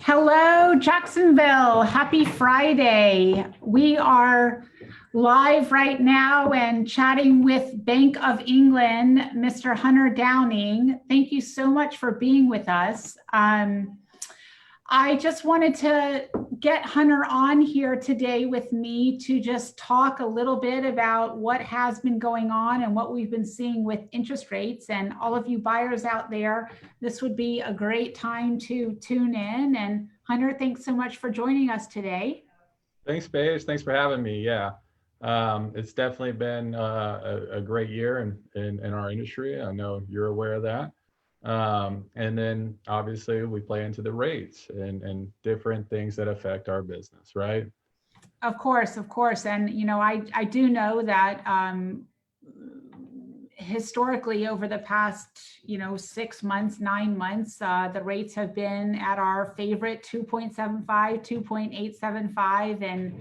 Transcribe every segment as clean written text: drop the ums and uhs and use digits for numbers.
Hello, Jacksonville. Happy Friday. We are live right now and chatting with Bank of England, Mr. Hunter Downing. Thank you so much for being with us. I just wanted to get Hunter on here today with me to just talk a little bit about what has been going on and what we've been seeing with interest rates. And all of you buyers out there, this would be a great time to tune in. And Hunter, thanks so much for joining us today. Thanks, Paige. Thanks for having me. Yeah, it's definitely been a great year in our industry. I know you're aware of that. And then obviously we play into the rates and different things that affect our business, right? Of course, of course. And, I do know that historically over the past, 6 months, 9 months, the rates have been at our favorite 2.75, 2.875. And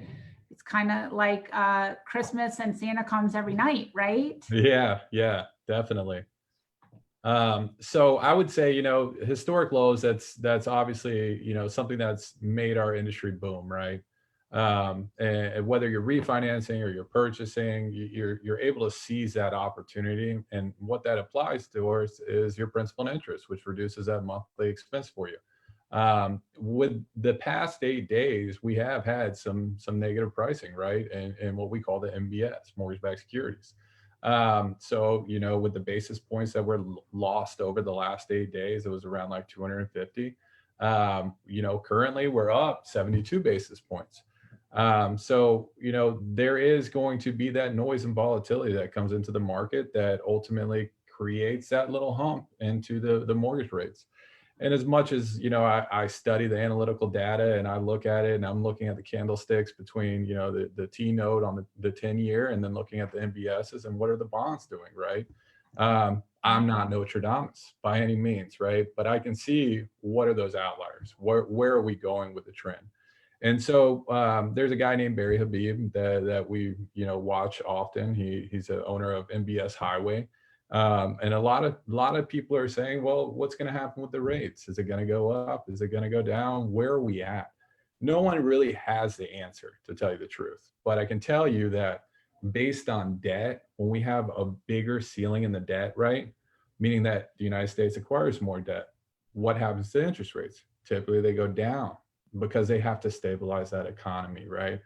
it's kind of like Christmas and Santa comes every night, right? Yeah, definitely. So I would say, historic lows, that's obviously, something that's made our industry boom, right? And whether you're refinancing or you're purchasing, you're able to seize that opportunity. And what that applies to us is your principal and interest, which reduces that monthly expense for you. With the past 8 days, we have had some negative pricing, right? And what we call the MBS, mortgage-backed securities. So, with the basis points that were lost over the last 8 days, it was around like 250. Currently we're up 72 basis points. So, there is going to be that noise and volatility that comes into the market that ultimately creates that little hump into the mortgage rates. And as much as, I study the analytical data and I look at it and I'm looking at the candlesticks between, the T note on the 10-year and then looking at the MBSs and what are the bonds doing, right? I'm not Nostradamus by any means, right? But I can see what are those outliers? Where are we going with the trend? And so there's a guy named Barry Habib that we, watch often. He's the owner of MBS Highway. And a lot of people are saying, well, what's going to happen with the rates? Is it going to go up? Is it going to go down? Where are we at? No one really has the answer, to tell you the truth. But I can tell you that based on debt, when we have a bigger ceiling in the debt, right? Meaning that the United States acquires more debt, what happens to interest rates? Typically they go down because they have to stabilize that economy, right?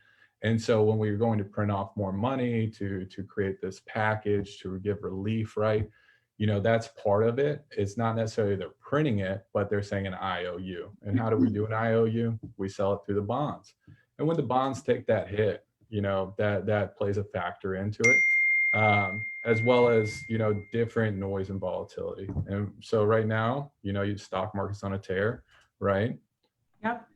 And so when we're going to print off more money to create this package to give relief, right? That's part of it. It's not necessarily they're printing it, but they're saying an IOU. And how do we do an IOU? We sell it through the bonds. And when the bonds take that hit, that plays a factor into it, as well as, different noise and volatility. And so right now, your stock market's on a tear, right? Yep.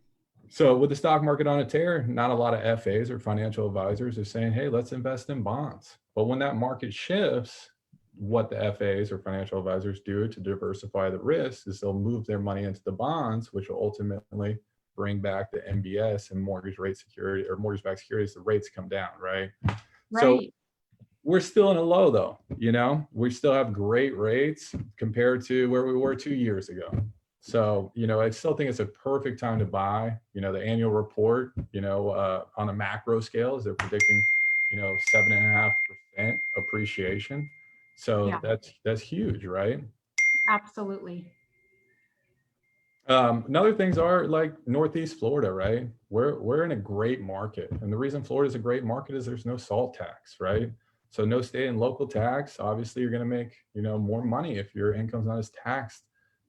So with the stock market on a tear, not a lot of FAs or financial advisors are saying, hey, let's invest in bonds. But when that market shifts, what the FAs or financial advisors do to diversify the risk is they'll move their money into the bonds, which will ultimately bring back the MBS and mortgage rate security or mortgage-backed securities. The rates come down, right? Right. So we're still in a low though, we still have great rates compared to where we were 2 years ago. So, I still think it's a perfect time to buy. The annual report, on a macro scale, is they're predicting, 7.5% appreciation. So Yeah, that's huge, right? absolutely. Another things are like Northeast Florida, right? We're in a great market. And the reason Florida is a great market is there's no SALT tax, right? So no state and local tax. Obviously, you're going to make, more money if your income's not as taxed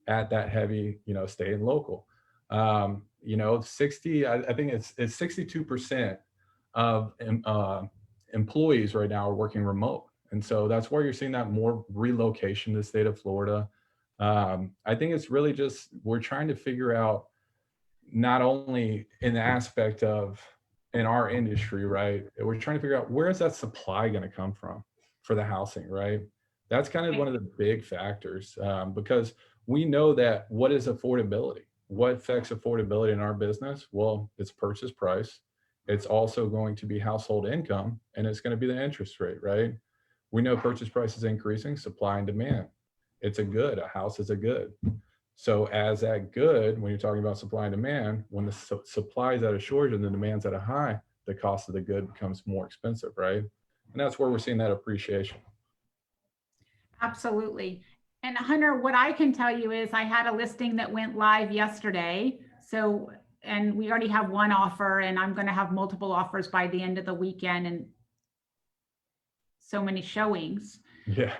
at that heavy, state and local. 60, I think it's 62% of employees right now are working remote. And so that's where you're seeing that more relocation to the state of Florida. I think it's really just, we're trying to figure out not only in the aspect of in our industry, right? We're trying to figure out where is that supply going to come from for the housing, right? That's kind of one of the big factors, because we know that what is affordability? What affects affordability in our business? Well, it's purchase price. It's also going to be household income, and it's going to be the interest rate, right? We know purchase price is increasing, supply and demand. It's a good, a house is a good. So as that good, when you're talking about supply and demand, when the supply is at a shortage and the demand's at a high, the cost of the good becomes more expensive, right? And that's where we're seeing that appreciation. Absolutely. And Hunter, what I can tell you is I had a listing that went live yesterday. So, and we already have one offer, and I'm going to have multiple offers by the end of the weekend and so many showings. Yeah.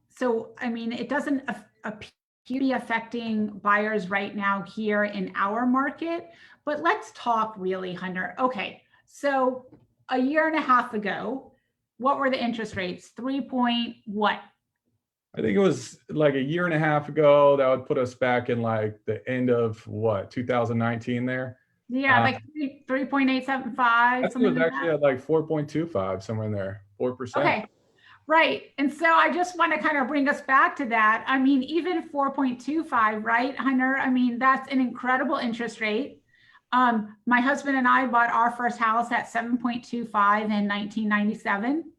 So, I mean, it doesn't appear to be affecting buyers right now here in our market, but let's talk really, Hunter. Okay. So a year and a half ago, what were the interest rates? 3 point what? I think it was like a year and a half ago. That would put us back in like the end of what, 2019 there. Yeah, like 3.875, I think it something was like actually that. at like 4.25, somewhere in there, 4%. Okay, right. And so I just want to kind of bring us back to that. I mean, even 4.25, right, Hunter? I mean, that's an incredible interest rate. My husband and I bought our first house at 7.25 in 1997.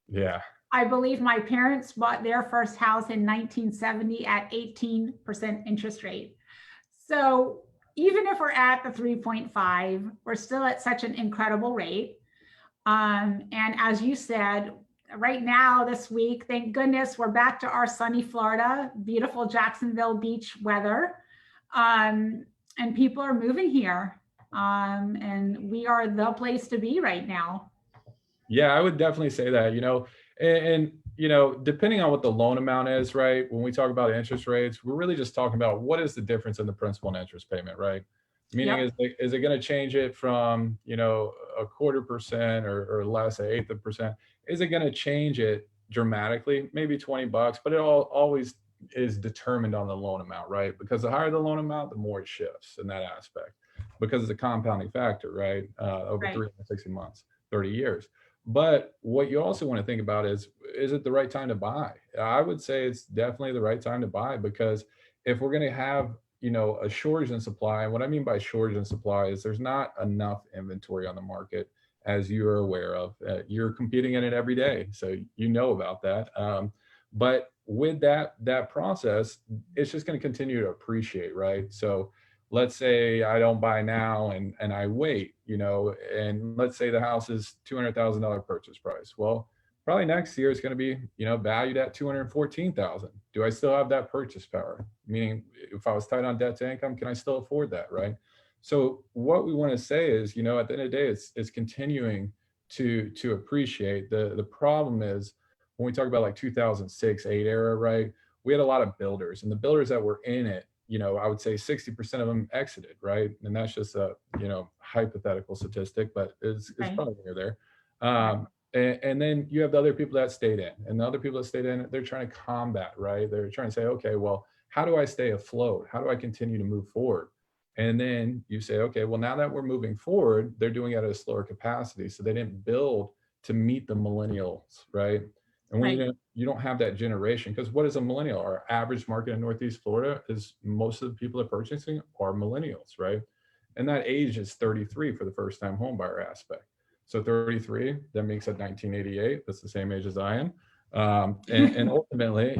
Yeah. I believe my parents bought their first house in 1970 at 18% interest rate. So even if we're at the 3.5, we're still at such an incredible rate. And as you said, right now, this week, thank goodness, we're back to our sunny Florida, beautiful Jacksonville beach weather. And people are moving here. And we are the place to be right now. Yeah, I would definitely say that, and depending on what the loan amount is, right? When we talk about interest rates, we're really just talking about what is the difference in the principal and interest payment, right? Meaning, Yep. is it going to change it from, a 1/4% or less, an eighth of a percent? Is it going to change it dramatically? Maybe $20, but it always is determined on the loan amount, right? Because the higher the loan amount, the more it shifts in that aspect, because it's a compounding factor, right? Over Right. 360 months, 30 years. But what you also want to think about is it the right time to buy? I would say it's definitely the right time to buy, because if we're going to have, a shortage in supply, and what I mean by shortage in supply is there's not enough inventory on the market, as you're aware of. You're competing in it every day, so you know about that. But with that process, it's just going to continue to appreciate, right? So let's say I don't buy now and I wait, and let's say the house is $200,000 purchase price. Well, probably next year it's going to be, valued at 214,000. Do I still have that purchase power? Meaning, if I was tight on debt to income, can I still afford that, right? So what we want to say is, at the end of the day, it's continuing to appreciate. The problem is when we talk about like 2006, 8 era, right? We had a lot of builders, and the builders that were in it, I would say 60% of them exited, right? And that's just a, hypothetical statistic, but it's Right. probably near there. And then you have the other people that stayed in, and the other people that stayed in, they're trying to combat, right? They're trying to say, okay, well, how do I stay afloat? How do I continue to move forward? And then you say, okay, well, now that we're moving forward, they're doing it at a slower capacity. So they didn't build to meet the millennials, right? And when Right. you don't have that generation, because what is a millennial? Our average market in Northeast Florida is most of the people that are purchasing are millennials, right? And that age is 33 for the first time home buyer aspect. So 33, that makes it 1988. That's the same age as I am. And ultimately,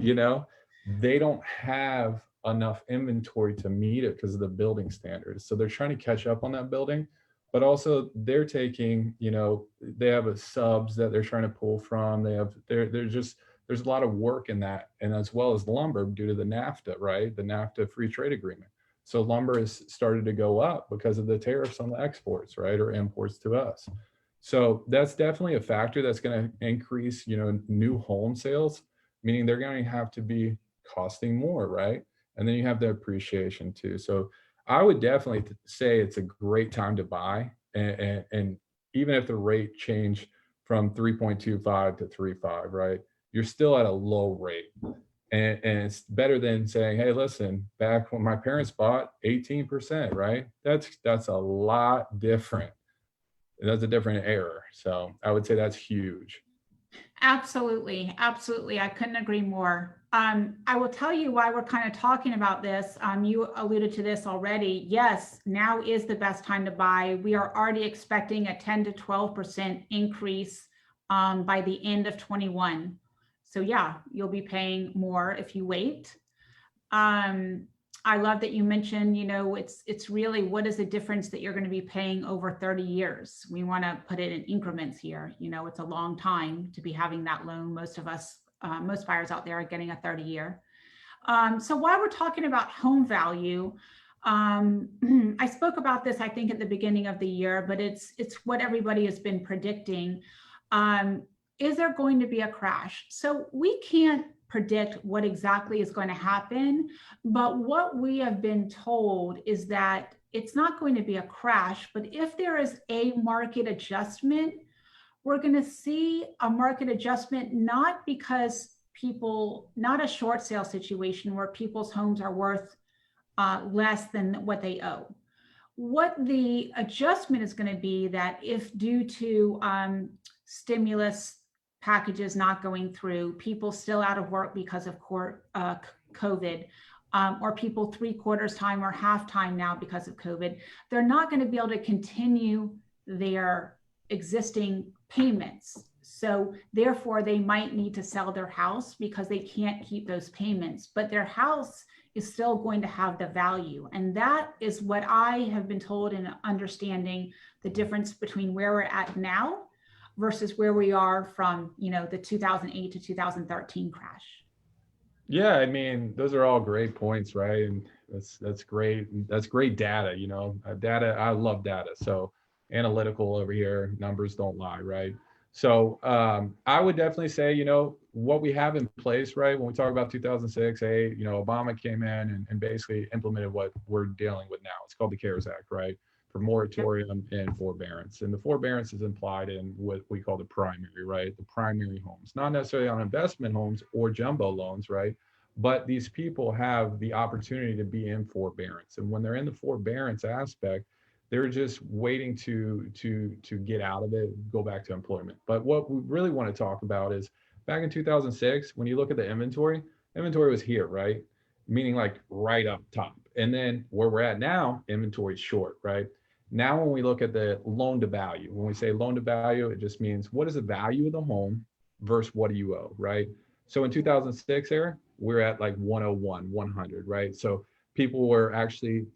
they don't have enough inventory to meet it because of the building standards. So they're trying to catch up on that building, but also they're taking, they have a subs that they're trying to pull from. They're just, there's a lot of work in that. And as well as lumber due to the NAFTA, right? The NAFTA free trade agreement. So lumber has started to go up because of the tariffs on the exports, right? Or imports to us. So that's definitely a factor that's going to increase, new home sales, meaning they're going to have to be costing more, right? And then you have the appreciation too. So I would definitely say it's a great time to buy. And even if the rate changed from 3.25 to 3.5, right? You're still at a low rate. And it's better than saying, hey, listen, back when my parents bought 18%, right? That's a lot different. That's a different error. So I would say that's huge. Absolutely. Absolutely. I couldn't agree more. I will tell you why we're kind of talking about this. You alluded to this already. Yes, now is the best time to buy. We are already expecting a 10 to 12% increase by the end of 21. So yeah, you'll be paying more if you wait. I love that you mentioned, it's really what is the difference that you're going to be paying over 30 years. We want to put it in increments here. It's a long time to be having that loan. Most of us, most buyers out there are getting a 30-year. So while we're talking about home value, I spoke about this, I think, at the beginning of the year, but it's what everybody has been predicting. Is there going to be a crash? So we can't predict what exactly is going to happen, but what we have been told is that it's not going to be a crash, but if there is a market adjustment, we're going to see a market adjustment, not because not a short sale situation where people's homes are worth less than what they owe. What the adjustment is going to be that if due to stimulus packages not going through, people still out of work because of COVID, or people 3/4 time or half time now because of COVID, they're not going to be able to continue their existing payments. So therefore, they might need to sell their house because they can't keep those payments, but their house is still going to have the value. And that is what I have been told in understanding the difference between where we're at now versus where we are from, the 2008 to 2013 crash. Yeah, I mean, those are all great points, right? And that's great. That's great data, data. I love data. So analytical over here, numbers don't lie, right? So I would definitely say, what we have in place, right? When we talk about 2006, Obama came in and basically implemented what we're dealing with now. It's called the CARES Act, right? For moratorium and forbearance. And the forbearance is implied in what we call the primary, right? The primary homes, not necessarily on investment homes or jumbo loans, right? But these people have the opportunity to be in forbearance. And when they're in the forbearance aspect, they're just waiting to get out of it, go back to employment. But what we really want to talk about is back in 2006, when you look at the inventory was here, right? Meaning like right up top. And then where we're at now, inventory is short, right? Now, when we look at the loan to value, when we say loan to value, it just means what is the value of the home versus what do you owe, right? So in 2006 era, we're at like 101, 100, right? So people were actually,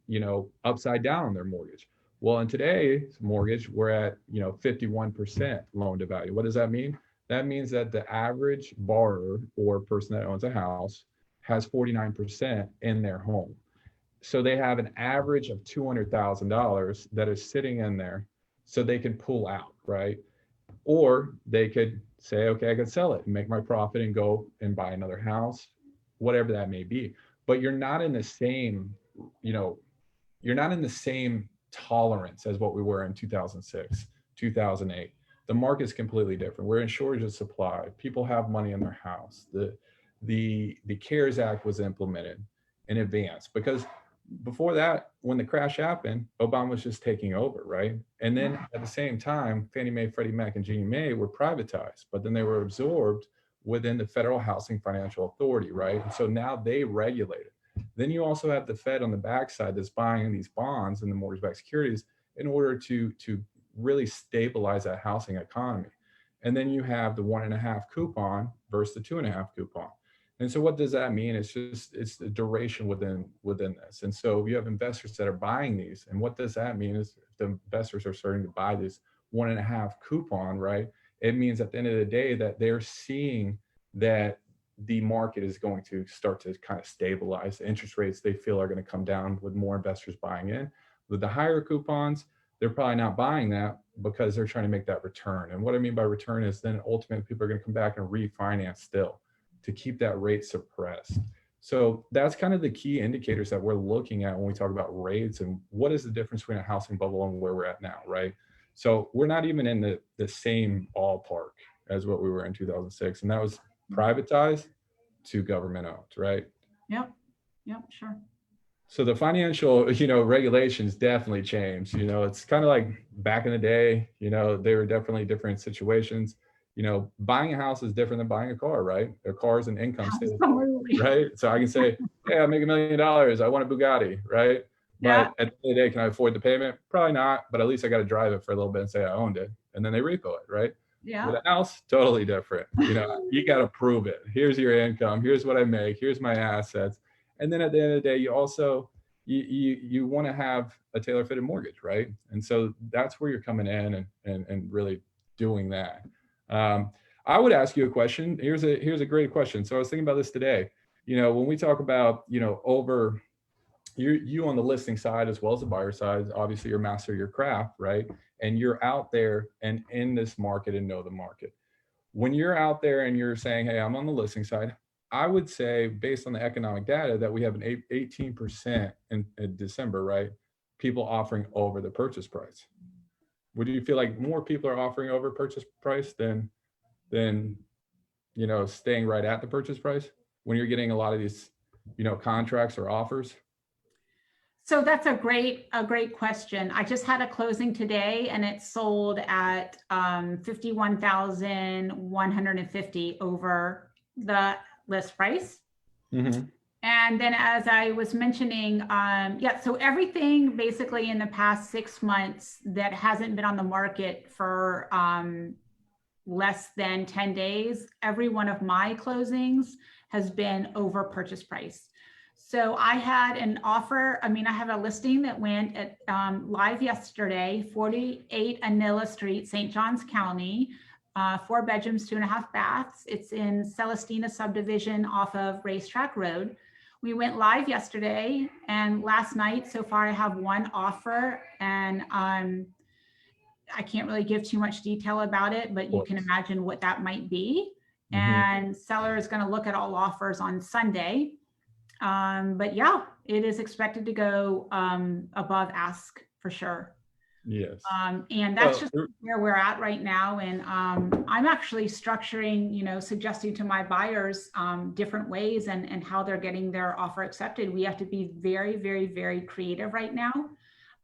upside down on their mortgage. Well, in today's mortgage, we're at, 51% loan to value. What does that mean? That means that the average borrower or person that owns a house has 49% in their home. So they have an average of $200,000 that is sitting in there so they can pull out, right? Or they could say, okay, I could sell it and make my profit and go and buy another house, whatever that may be. But you're not in the same, you're not in the same tolerance as what we were in 2006, 2008. The market's completely different. We're in shortage of supply. People have money in their house. The CARES Act was implemented in advance because before that, when the crash happened, Obama was just taking over, right? And then at the same time, Fannie Mae, Freddie Mac, and Ginnie Mae were privatized, but then they were absorbed within the Federal Housing Financial Authority, right? And so now they regulate it. Then you also have the Fed on the backside that's buying these bonds and the mortgage-backed securities in order to really stabilize that housing economy. And then you have the 1.5 coupon versus the 2.5 coupon. And so what does that mean? It's the duration within this. And so you have investors that are buying these. And what does that mean is if the investors are starting to buy this 1.5 coupon, right? It means at the end of the day that they're seeing that the market is going to start to kind of stabilize. The interest rates they feel are going to come down with more investors buying in. With the higher coupons, they're probably not buying that because they're trying to make that return. And what I mean by return is then ultimately people are going to come back and refinance still to keep that rate suppressed. So that's kind of the key indicators that we're looking at when we talk about rates and what is the difference between a housing bubble and where we're at now, right? So we're not even in the same ballpark as what we were in 2006. And that was privatized to government owned, right? Yep, sure. So the financial, regulations definitely changed. It's kind of like back in the day, they were definitely different situations. Buying a house is different than buying a car, right? A car is an income statement, right? So I can say, hey, I make $1 million. I want a Bugatti, right? Yeah. But at the end of the day, can I afford the payment? Probably not, but at least I got to drive it for a little bit and say I owned it. And then they repo it, right? Yeah. With a house, totally different. You got to prove it. Here's your income. Here's what I make. Here's my assets. And then at the end of the day, you also, you want to have a tailor fitted mortgage, right? And so that's where you're coming in and really doing that. I would ask you a question. Here's a great question. So I was thinking about this today. When we talk about, over you on the listing side as well as the buyer side, obviously you're master of your craft, right? And you're out there and in this market and know the market. When you're out there and you're saying, hey, I'm on the listing side, I would say based on the economic data that we have an 18% in December, right? People offering over the purchase price. Would you feel like more people are offering over purchase price than staying right at the purchase price when you're getting a lot of these, contracts or offers? So that's a great question. I just had a closing today and it sold at 51,150 over the list price. Mm-hmm. And then as I was mentioning, so everything basically in the past 6 months that hasn't been on the market for less than 10 days, every one of my closings has been over purchase price. So I had an offer. I have a listing that went at live yesterday, 48 Anilla Street, St. Johns County, 4 bedrooms, 2.5 baths. It's in Celestina subdivision off of Racetrack Road. We went live yesterday and last night. So far I have one offer, and I can't really give too much detail about it, but you can imagine what that might be. Mm-hmm. And seller is going to look at all offers on Sunday. But yeah, it is expected to go above ask for sure. Yes. And that's just where we're at right now. And I'm actually structuring, suggesting to my buyers different ways and how they're getting their offer accepted. We have to be very, very, very creative right now,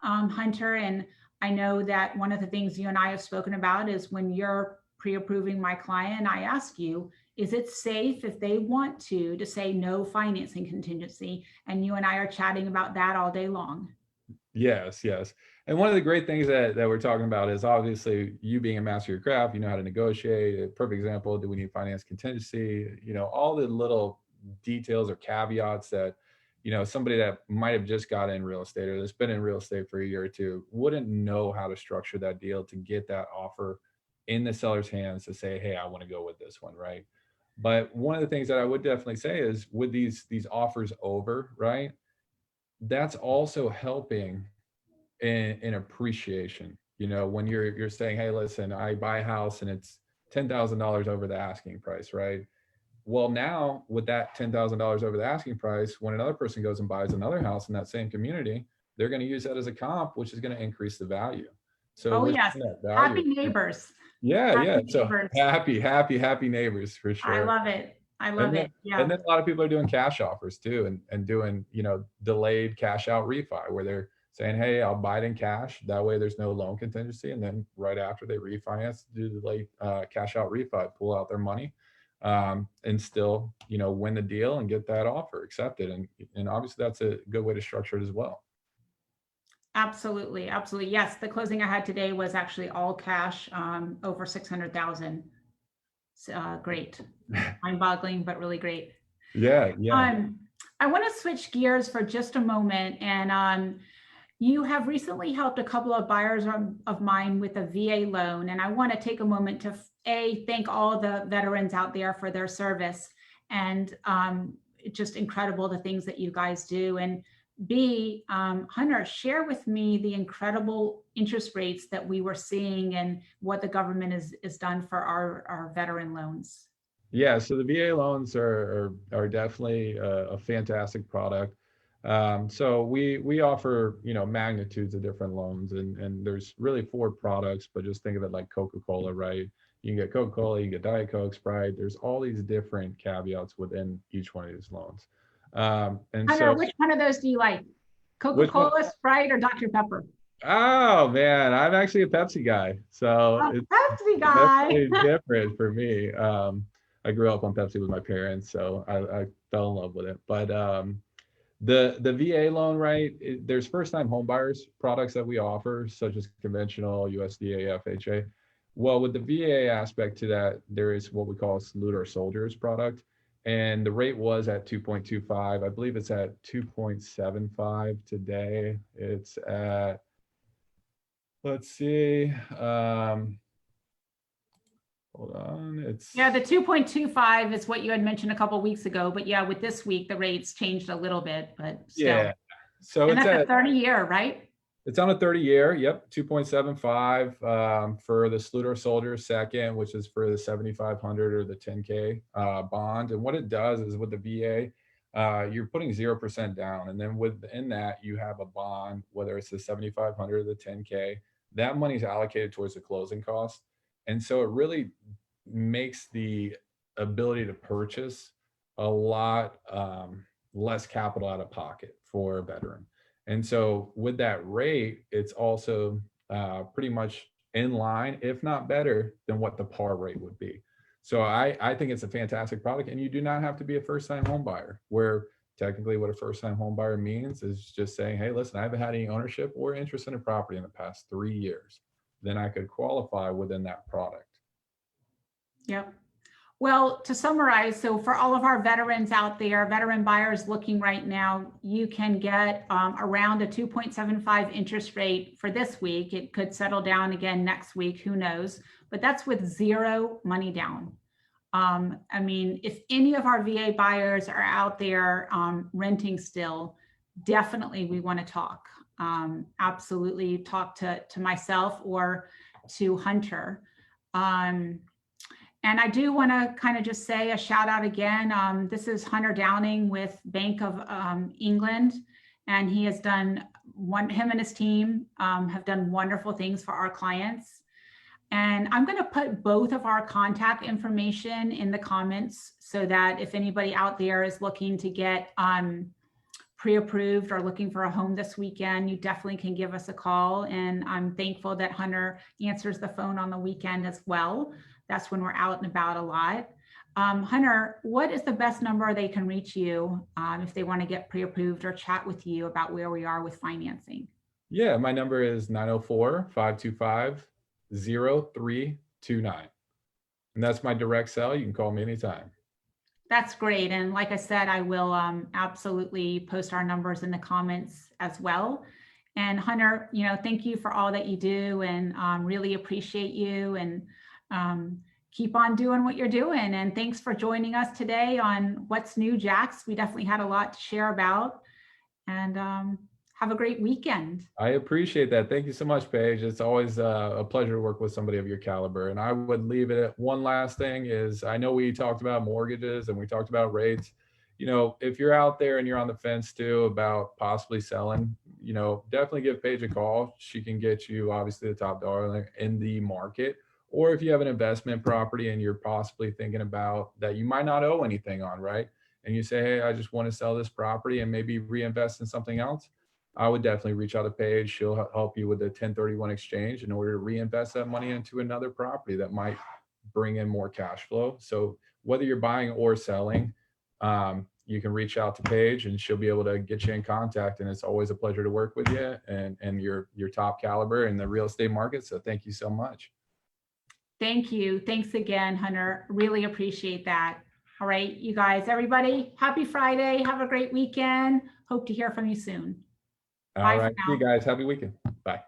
Hunter. And I know that one of the things you and I have spoken about is when you're pre-approving my client, I ask you, is it safe if they want to say no financing contingency? And you and I are chatting about that all day long. Yes. And one of the great things that we're talking about is obviously you being a master of your craft, you know how to negotiate. A perfect example, do we need finance contingency? All the little details or caveats that, somebody that might have just got in real estate or that's been in real estate for a year or two wouldn't know how to structure that deal to get that offer in the seller's hands to say, hey, I want to go with this one, right? But one of the things that I would definitely say is with these offers over, right? That's also helping in appreciation. When you're saying, hey, listen, I buy a house and it's $10,000 over the asking price, right? Well, now with that $10,000 over the asking price, when another person goes and buys another house in that same community, they're going to use that as a comp, which is going to increase the value. So yes, happy neighbors. Yeah. So happy neighbors for sure. I love it. Yeah. And then a lot of people are doing cash offers too, and doing, delayed cash out refi where they're saying, hey, I'll buy it in cash. That way there's no loan contingency. And then right after they refinance, do the late cash out refi, pull out their money, and still, win the deal and get that offer accepted. And obviously that's a good way to structure it as well. Absolutely. Yes. The closing I had today was actually all cash, over 600,000. Great. Mind-boggling, but really great. Yeah. I want to switch gears for just a moment. And you have recently helped a couple of buyers of mine with a VA loan. And I want to take a moment to thank all the veterans out there for their service. And it's just incredible the things that you guys do. And B, Hunter, share with me the incredible interest rates that we were seeing and what the government is done for our veteran loans. Yeah, so the VA loans are definitely a fantastic product. So we offer, magnitudes of different loans, and there's really 4 products, but just think of it like Coca-Cola, right? You can get Coca-Cola, you can get Diet Coke, Sprite. There's all these different caveats within each one of these loans. And Hunter, so which one of those do you like? Coca-Cola, Sprite, or Dr. Pepper? Oh man, I'm actually a Pepsi guy. So it's Pepsi guy. Different for me. I grew up on Pepsi with my parents, so I fell in love with it. But the VA loan, right? There's first-time home buyers products that we offer, such as conventional, USDA, FHA. Well, with the VA aspect to that, there is what we call a Salute Our Soldiers product. and the rate was at 2.25. I believe it's at 2.75 today. It's at, let's see, hold on, it's. Yeah, the 2.25 is what you had mentioned a couple of weeks ago, but yeah, with this week, the rates changed a little bit, but still. Yeah, so And it's that's a at, 30-year, right? it's on a 30-year, yep, 2.75 for the Sluter Soldier second, which is for the 7,500 or the 10K bond. And what it does is with the VA, you're putting 0% down. And then within that, you have a bond, whether it's the 7,500 or the 10K, that money's allocated towards the closing cost. And so it really makes the ability to purchase a lot less capital out of pocket for a veteran. And so with that rate, it's also pretty much in line, if not better than what the par rate would be. So I think it's a fantastic product, and you do not have to be a first-time home buyer, where technically what a first-time home buyer means is just saying, hey, listen, I haven't had any ownership or interest in a property in the past 3 years. Then I could qualify within that product. Yep. Well, to summarize, so for all of our veterans out there, veteran buyers looking right now, you can get around a 2.75 interest rate for this week. It could settle down again next week, who knows, but that's with zero money down. I mean, if any of our VA buyers are out there renting still, definitely we want to talk. Absolutely talk to myself or to Hunter. And I do want to kind of just say a shout out again. This is Hunter Downing with Bank of England, and he has done him and his team have done wonderful things for our clients. And I'm going to put both of our contact information in the comments so that if anybody out there is looking to get pre-approved or looking for a home this weekend, you definitely can give us a call. And I'm thankful that Hunter answers the phone on the weekend as well. That's when we're out and about a lot. Hunter, what is the best number they can reach you if they want to get pre-approved or chat with you about where we are with financing? Yeah, my number is 904-525-0329. And that's my direct cell. You can call me anytime. That's great. And like I said, I will absolutely post our numbers in the comments as well. And Hunter, thank you for all that you do, and really appreciate you, and keep on doing what you're doing. And thanks for joining us today on What's New, Jax. We definitely had a lot to share about, and have a great weekend. I appreciate that. Thank you so much, Paige. It's always a pleasure to work with somebody of your caliber. And I would leave it at one last thing is, I know we talked about mortgages and we talked about rates. If you're out there and you're on the fence too about possibly selling, definitely give Paige a call. She can get you obviously the top dollar in the market. Or if you have an investment property and you're possibly thinking about that you might not owe anything on, right? And you say, hey, I just want to sell this property and maybe reinvest in something else, I would definitely reach out to Paige. She'll help you with the 1031 exchange in order to reinvest that money into another property that might bring in more cash flow. So whether you're buying or selling, you can reach out to Paige and she'll be able to get you in contact. And it's always a pleasure to work with you and your top caliber in the real estate market. So thank you so much. Thank you. Thanks again, Hunter. Really appreciate that. All right, you guys, everybody, happy Friday. Have a great weekend. Hope to hear from you soon. All right. See you guys. Happy weekend. Bye.